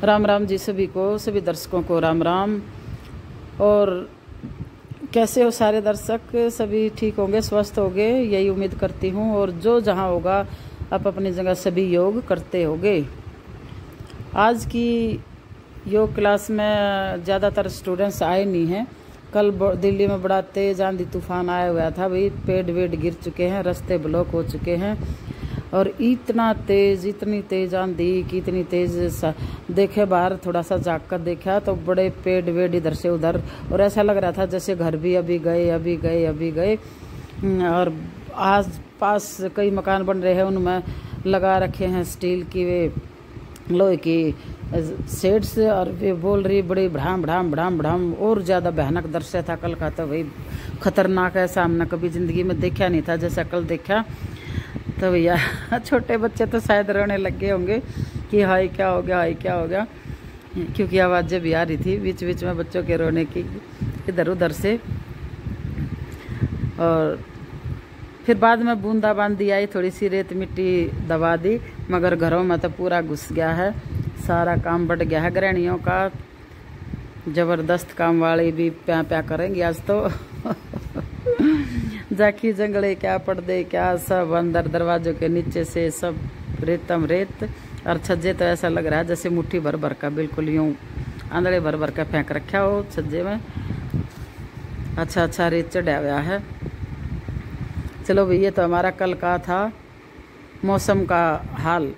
राम राम जी सभी को, सभी दर्शकों को राम राम। और कैसे हो सारे दर्शक? सभी ठीक होंगे, स्वस्थ होंगे, यही उम्मीद करती हूँ। और जो जहाँ होगा आप अपनी जगह सभी योग करते होंगे। आज की योग क्लास में ज़्यादातर स्टूडेंट्स आए नहीं हैं। कल दिल्ली में बड़ा तेज़ आंधी तूफान आया हुआ था भाई, पेड़ वेड़ गिर चुके हैं, रास्ते ब्लॉक हो चुके हैं। और इतनी तेज आंधी की, इतनी तेज देखे बाहर थोड़ा सा जाग कर देखा तो बड़े पेड़ वेड़ इधर से उधर, और ऐसा लग रहा था जैसे घर भी अभी गए। और आस पास कई मकान बन रहे हैं, उनमें लगा रखे हैं स्टील की वे लोहे की शेड्स, और वे बोल रही बड़ी भड़ाम। और ज़्यादा भयानक दृश्य था कल का, तो भाई खतरनाक है, सामना कभी ज़िंदगी में देखा नहीं था जैसा कल देखा। तो भैया छोटे बच्चे तो शायद रोने लग गए होंगे कि हाय क्या हो गया, क्योंकि आवाज़ें भी आ रही थी बीच बीच में बच्चों के रोने की इधर उधर से। और फिर बाद में बूंदाबांदी आई, थोड़ी सी रेत मिट्टी दबा दी, मगर घरों में तो पूरा घुस गया है, सारा काम बढ़ गया है गृहिणियों का। ज़बरदस्त काम वाले भी प्या करेंगे आज तो जाखी जंगले क्या पर्दे क्या सब अंदर दरवाजों के नीचे से सब रेत। और छज्जे तो ऐसा लग रहा है जैसे मुट्ठी भर का, बिल्कुल यूं आंधड़े भर का फेंक रखा हो छज्जे में। अच्छा रेत चढ़ा हुआ है। चलो भैया, ये तो हमारा कल का था मौसम का हाल।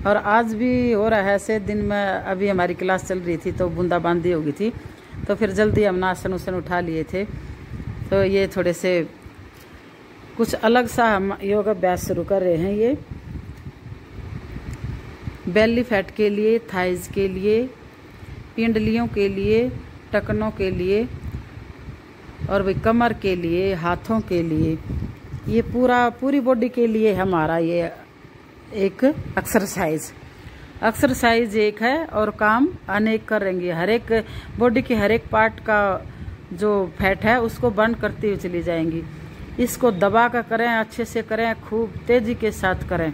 और आज भी हो रहा है ऐसे। दिन में अभी हमारी क्लास चल रही थी तो बूंदाबांदी हो गई थी, तो फिर जल्दी हम आसन उसन उठा लिए थे। तो ये थोड़े से कुछ अलग सा हम योग अभ्यास शुरू कर रहे हैं। ये बेली फैट के लिए, थाइज के लिए, पिंडलियों के लिए, टखनों के लिए, और भाई कमर के लिए, हाथों के लिए, ये पूरी बॉडी के लिए हमारा ये एक एक्सरसाइज एक है, और काम अनेक करेंगे। हर एक बॉडी के हर एक पार्ट का जो फैट है उसको बर्न करती हुई चली जाएंगी। इसको दबा कर करें, अच्छे से करें, खूब तेजी के साथ करें।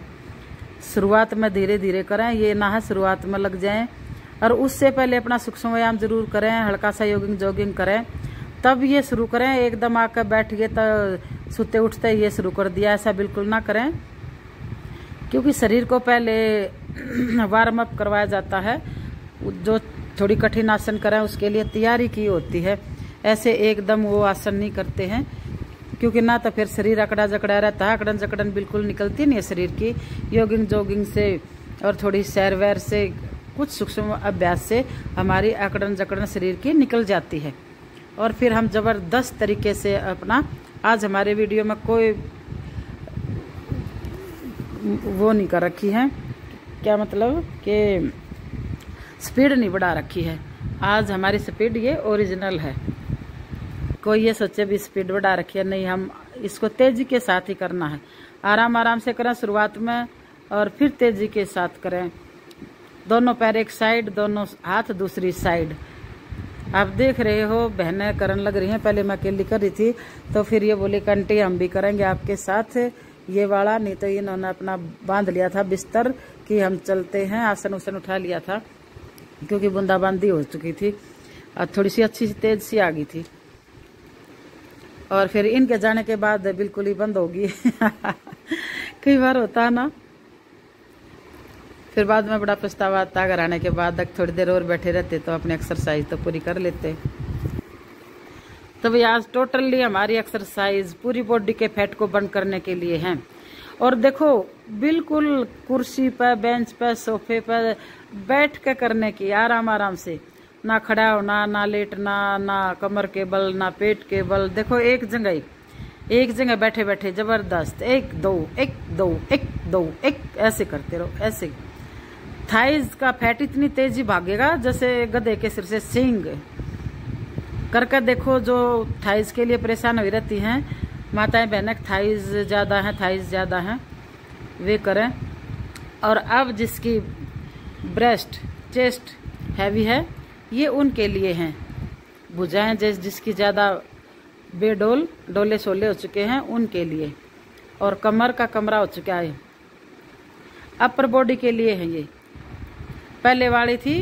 शुरुआत में धीरे धीरे करें, ये ना है शुरुआत में लग जाएं। और उससे पहले अपना सूक्ष्म व्यायाम जरूर करें, हल्का सा जॉगिंग करें, तब ये शुरू करें। एकदम आकर बैठ गए तो सोते उठते ये शुरू कर दिया, ऐसा बिल्कुल ना करें, क्योंकि शरीर को पहले वार्म अप करवाया जाता है। जो थोड़ी कठिन आसन करें उसके लिए तैयारी की होती है, ऐसे एकदम वो आसन नहीं करते हैं, क्योंकि ना तो फिर शरीर अकड़ा जकड़ा रहता है। अकड़न जकड़न बिल्कुल निकलती नहीं है शरीर की। जॉगिंग से और थोड़ी सैर वैर से, कुछ सूक्ष्म अभ्यास से हमारी अकड़न जकड़न शरीर की निकल जाती है। और फिर हम ज़बरदस्त तरीके से अपना, आज हमारे वीडियो में कोई वो नहीं कर रखी है, क्या मतलब कि स्पीड नहीं बढ़ा रखी है। आज हमारी स्पीड ये ओरिजिनल है। कोई ये सोचे भी स्पीड बढ़ा रखी है, नहीं, हम इसको तेजी के साथ ही करना है। आराम से करें शुरुआत में, और फिर तेजी के साथ करें। दोनों पैर एक साइड, दोनों हाथ दूसरी साइड। आप देख रहे हो बहनें करने लग रही हैं, पहले मैं अकेली कर रही थी, तो फिर ये बोली कंटी हम भी करेंगे आपके साथ ये वाला। नहीं तो इन्होंने अपना बांध लिया था बिस्तर कि हम चलते हैं, आसन उसन उठा लिया था, क्योंकि बूंदाबांदी हो चुकी थी और थोड़ी सी अच्छी सी तेज सी आ गई थी। और फिर इनके जाने के बाद बिल्कुल ही बंद होगी कई बार होता है ना। फिर बाद में बड़ा पछतावा आता, घर आने के बाद थोड़ी देर और बैठे रहते तो अपनी एक्सरसाइज तो पूरी कर लेते। तो भाई आज टोटली हमारी एक्सरसाइज पूरी बॉडी के फैट को बर्न करने के लिए है। और देखो, बिल्कुल कुर्सी पर, बेंच पर, सोफे पर बैठ के करने की, आराम से, ना खड़ा होना, ना लेटना, ना कमर के बल, ना पेट के बल। देखो एक जगह बैठे बैठे जबरदस्त, 1 2 1 ऐसे करते रहो, ऐसे। थाइज का फैट इतनी तेजी भागेगा जैसे गधे के सिर से सींग। करके देखो, जो थाइज के लिए परेशान हुई रहती हैं माताएं बहनें, थाइज ज़्यादा हैं, वे करें। और अब जिसकी ब्रेस्ट चेस्ट हैवी है, ये उनके लिए हैं। भुजाएं जिसकी ज़्यादा डोले शोले हो चुके हैं, उनके लिए। और कमर का कमरा हो चुका है, अपर बॉडी के लिए है। ये पहले वाली थी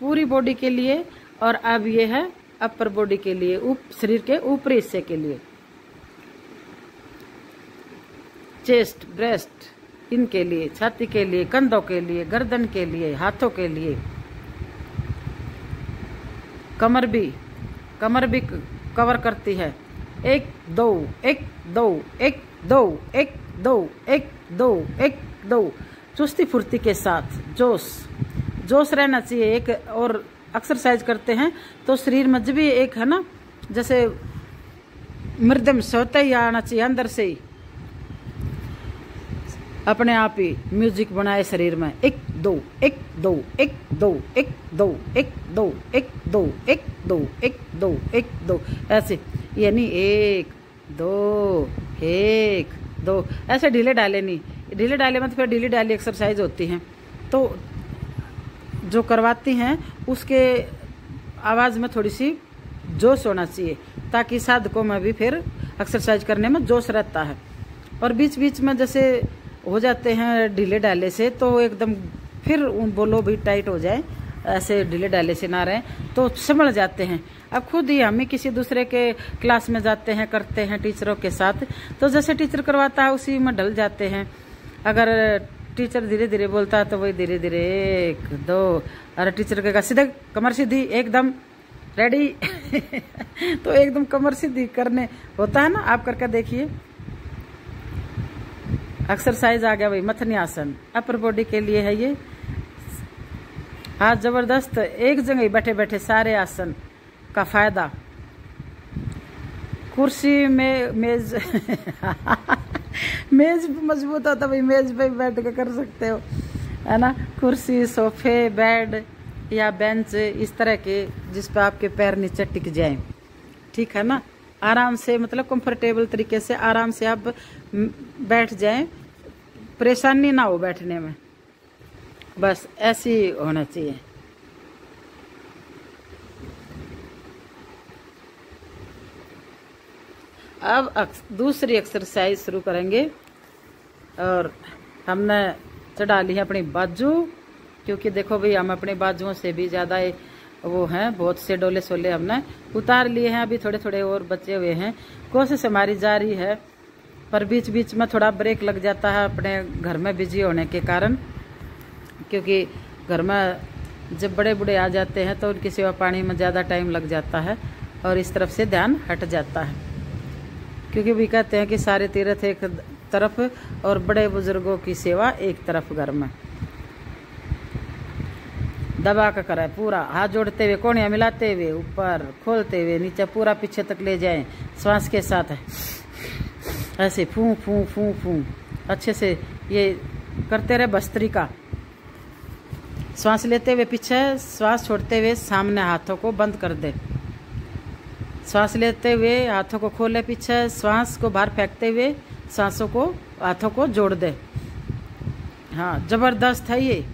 पूरी बॉडी के लिए, और अब ये है अपर बॉडी के लिए, शरीर के ऊपरी हिस्से के लिए, चेस्ट, ब्रेस्ट, इनके लिए, छाती के लिए, कंधों के लिए, गर्दन के लिए, हाथों के लिए, कमर भी कवर करती है। 1 2 1 2 1 2 1 2 1 2 1 2, चुस्ती फुर्ती के साथ, जोश रहना चाहिए। एक और एक्सरसाइज करते हैं तो शरीर में भी एक है ना, जैसे मृदम सोते ही आना चाहिए अंदर से ही, अपने आप ही म्यूजिक बनाए शरीर में। 1 2 1 2 1 2 1 2 1 2 1 2 1 2 1 2 1 2, ऐसे, यानी 1 2 1 2, ऐसे ढीले डाले नहीं, ढीले डाले में तो फिर ढीली डाली एक्सरसाइज होती है। तो जो करवाती हैं उसके आवाज़ में थोड़ी सी जोश होना चाहिए, ताकि साधकों में भी फिर एक्सरसाइज करने में जोश रहता है। और बीच बीच में जैसे हो जाते हैं ढीले डाले से, तो एकदम फिर बोलो भी टाइट हो जाए, ऐसे ढीले डाले से ना रहें तो संभल जाते हैं। अब खुद ही हम ही किसी दूसरे के क्लास में जाते हैं, करते हैं टीचरों के साथ, तो जैसे टीचर करवाता है उसी में ढल जाते हैं। अगर टीचर धीरे धीरे बोलता है तो वही धीरे धीरे 1 2, अरे टीचर कहेगा सीधे कमर सीधी एकदम रेडी तो एकदम कमर सीधी करने होता है ना, आप करके देखिए। एक्सरसाइज आ गया भाई, मथनी आसन अपर बॉडी के लिए है ये। हाथ जबरदस्त एक जगह ही बैठे बैठे सारे आसन का फायदा। कुर्सी में मेज मेज मजबूत होता भाई, मेज पे बैठ के कर सकते हो, है ना। कुर्सी, सोफे, बेड या बेंच इस तरह के जिस पर आपके पैर नीचे टिक जाएं, ठीक है ना। आराम से, मतलब कंफर्टेबल तरीके से आराम से आप बैठ जाएं, परेशानी ना हो बैठने में, बस ऐसे ही होना चाहिए। अब दूसरी एक्सरसाइज शुरू करेंगे, और हमने चढ़ा ली है अपनी बाजू, क्योंकि देखो भाई हम अपने बाजुओं से भी ज़्यादा वो हैं, बहुत से डोले सोले हमने उतार लिए हैं, अभी थोड़े थोड़े और बचे हुए हैं। कोशिश हमारी जारी है, पर बीच बीच में थोड़ा ब्रेक लग जाता है अपने घर में बिजी होने के कारण, क्योंकि घर में जब बड़े बूढ़े आ जाते हैं तो उनकी सेवा पानी में ज़्यादा टाइम लग जाता है और इस तरफ से ध्यान हट जाता है। क्योंकि भी कहते हैं कि सारे तीर्थ एक तरफ और बड़े बुजुर्गों की सेवा एक तरफ घर में। दबा कर कराए पूरा, हाथ जोड़ते हुए, कोहनियाँ मिलाते हुए, ऊपर खोलते हुए, नीचे पूरा पीछे तक ले जाएं, श्वास के साथ ऐसे फूं फूं फूं फूं अच्छे से ये करते रहे बस्तरी का। श्वास लेते हुए पीछे, श्वास छोड़ते हुए सामने हाथों को बंद कर दे। श्वास लेते हुए हाथों को खोले पीछे, श्वास को बाहर फेंकते हुए सांसों को, हाथों को जोड़ दे। हाँ, जबरदस्त है ये,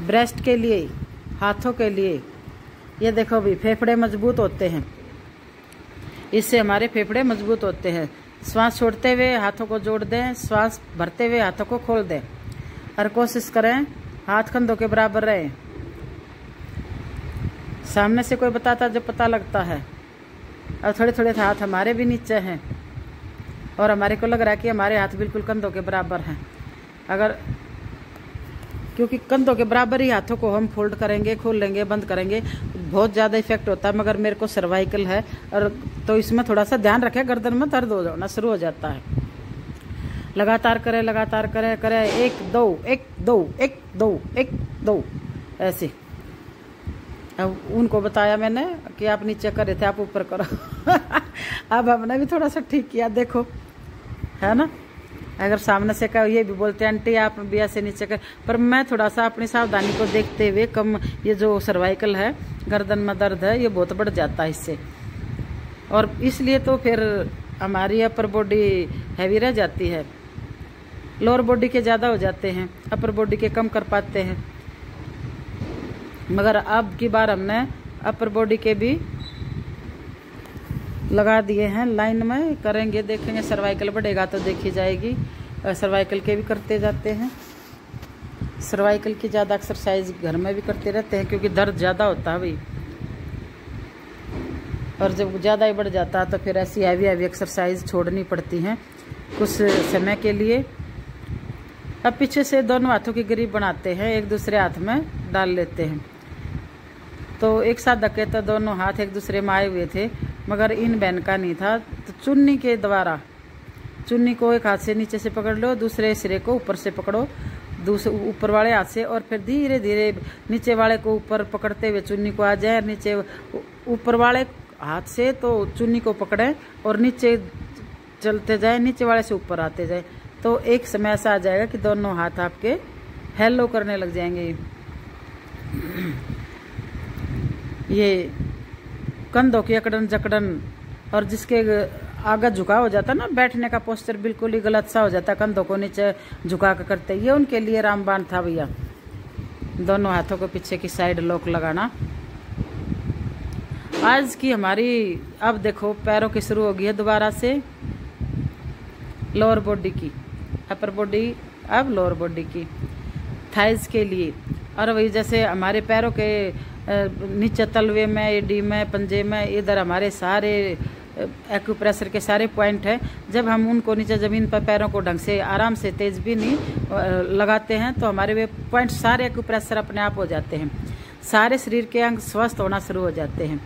ब्रेस्ट के लिए, हाथों के लिए। ये देखो भी फेफड़े मजबूत होते हैं, इससे हमारे फेफड़े मजबूत होते हैं। श्वास छोड़ते हुए हाथों को जोड़ दें, श्वास भरते हुए हाथों को खोल दें, और कोशिश करें हाथ कंधों के बराबर रहे। सामने से कोई बताता जब पता लगता है। और थोड़े थोड़े हाथ हमारे भी नीचे हैं और हमारे को लग रहा है कि हमारे हाथ बिल्कुल कंधों के बराबर हैं। अगर, क्योंकि कंधों के बराबर ही हाथों को हम फोल्ड करेंगे, खोल लेंगे, बंद करेंगे, बहुत ज़्यादा इफेक्ट होता है। मगर मेरे को सर्वाइकल है, और तो इसमें थोड़ा सा ध्यान रखें, गर्दन में दर्द हो जाना शुरू हो जाता है। लगातार करें, लगातार करें करें 1 2 1 2 1 2 1 2 ऐसे। अब उनको बताया मैंने कि आप नीचे कर रहे थे, आप ऊपर करो अब हमने भी थोड़ा सा ठीक किया, देखो, है ना। अगर सामने से कहो, ये भी बोलते हैं आंटी आप भी ऐसे नीचे कर, पर मैं थोड़ा सा अपनी सावधानी को देखते हुए, कम ये जो सर्वाइकल है, गर्दन में दर्द है, ये बहुत बढ़ जाता है इससे, और इसलिए तो फिर हमारी अपर बॉडी हैवी रह जाती है, लोअर बॉडी के ज़्यादा हो जाते हैं, अपर बॉडी के कम कर पाते हैं। मगर अब की बार हमने अपर बॉडी के भी लगा दिए हैं, लाइन में करेंगे, देखेंगे। सर्वाइकल बढ़ेगा तो देखी जाएगी, सर्वाइकल के भी करते जाते हैं। सर्वाइकल की ज़्यादा एक्सरसाइज घर में भी करते रहते हैं क्योंकि दर्द ज़्यादा होता है भाई, और जब ज़्यादा ही बढ़ जाता है तो फिर ऐसी हैवी हैवी एक्सरसाइज छोड़नी पड़ती हैं कुछ समय के लिए। अब पीछे से दोनों हाथों की ग्रिप बनाते हैं, एक दूसरे हाथ में डाल लेते हैं। तो एक साथ धक्के तो दोनों हाथ एक दूसरे में आए हुए थे, मगर इन बहन का नहीं था। तो चुन्नी के द्वारा, चुन्नी को एक हाथ से नीचे से पकड़ लो, दूसरे सिरे को ऊपर से पकड़ो, दूसरे ऊपर वाले हाथ से, और फिर धीरे धीरे नीचे वाले को ऊपर पकड़ते हुए चुन्नी को आ जाए, नीचे ऊपर वाले हाथ से तो चुन्नी को पकड़ें और नीचे चलते जाए, नीचे वाले से ऊपर आते जाए। तो एक समय ऐसा आ जाएगा कि दोनों हाथ आपके हेलो करने लग जाएंगे। ये कंधों की अकड़न जकड़न, और जिसके आगे झुका हो जाता ना, बैठने का पोस्चर बिल्कुल ही गलत सा हो जाता, कंधों को नीचे झुका कर करते, ये उनके लिए रामबाण था भैया। दोनों हाथों को पीछे की साइड लॉक लगाना। आज की हमारी, अब देखो पैरों की शुरू हो गई है दोबारा से, लोअर बॉडी की, अपर बॉडी, अब लोअर बॉडी की, थाइज के लिए। और वही जैसे हमारे पैरों के नीचे तलवे में, एडी में, पंजे में, इधर हमारे सारे एक्यूप्रेशर के सारे पॉइंट हैं। जब हम उनको नीचे ज़मीन पर पैरों को ढंग से आराम से तेज भी नहीं लगाते हैं तो हमारे वे पॉइंट सारे एक्यूप्रेशर अपने आप हो जाते हैं, सारे शरीर के अंग स्वस्थ होना शुरू हो जाते हैं।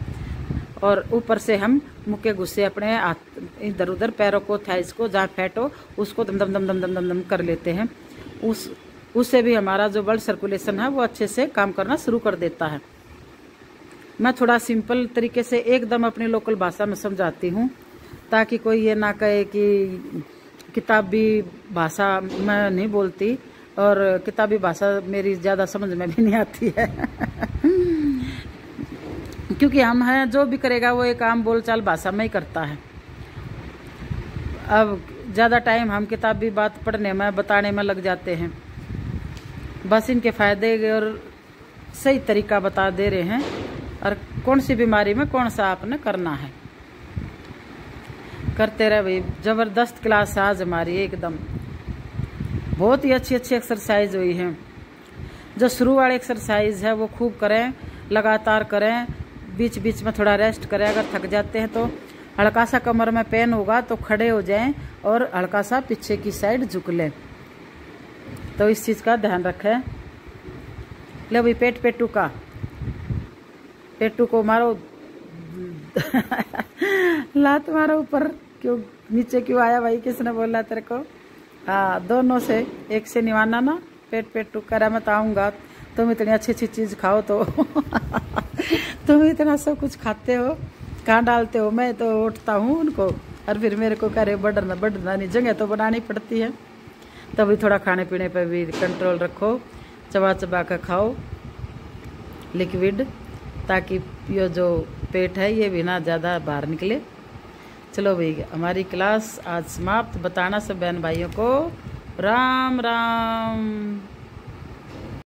और ऊपर से हम मुक्के गुस्से अपने इधर उधर पैरों को, थाइस को, जहाँ फैट हो उसको दम दम दम दम दम दम दम कर लेते हैं। उससे भी हमारा जो ब्लड सर्कुलेशन है वो अच्छे से काम करना शुरू कर देता है। मैं थोड़ा सिंपल तरीके से एकदम अपनी लोकल भाषा में समझाती हूँ ताकि कोई ये ना कहे कि किताबी भाषा मैं नहीं बोलती, और किताबी भाषा मेरी ज़्यादा समझ में भी नहीं आती है क्योंकि हम हैं, जो भी करेगा वो एक आम बोलचाल भाषा में ही करता है। अब ज़्यादा टाइम हम किताबी बात पढ़ने में, बताने में लग जाते हैं। बस इनके फ़ायदे और सही तरीका बता दे रहे हैं, और कौन सी बीमारी में कौन सा आपने करना है, करते रहे भाई। ज़बरदस्त क्लास आज हमारी, एकदम बहुत ही अच्छी अच्छी एक्सरसाइज हुई है। जो शुरू वाली एक्सरसाइज है वो खूब करें, लगातार करें, बीच बीच में थोड़ा रेस्ट करें। अगर थक जाते हैं तो हल्का सा कमर में पेन होगा तो खड़े हो जाएं और हल्का सा पीछे की साइड झुक लें। तो इस चीज़ का ध्यान रखें। ले भाई, पेट पेटू का, पेटू को मारो लात मारो ऊपर, क्यों नीचे क्यों आया भाई, किसने बोला तेरे को? हाँ, दोनों से, एक से निवाना ना, पेट पेटू करा मत आऊँगा। तुम इतनी अच्छी अच्छी चीज़ खाओ तो तुम इतना सब कुछ खाते हो, कहाँ डालते हो? मैं तो उठता हूँ उनको, और फिर मेरे को करे बढ़ना नहीं, जगह तो बनानी पड़ती है। तभी थोड़ा खाने पीने पर भी कंट्रोल रखो, चबा चबा कर खाओ लिक्विड, ताकि ये जो पेट है ये भी ना ज़्यादा बाहर निकले। चलो भाई, हमारी क्लास आज समाप्त। बताना सब बहन भाइयों को राम राम।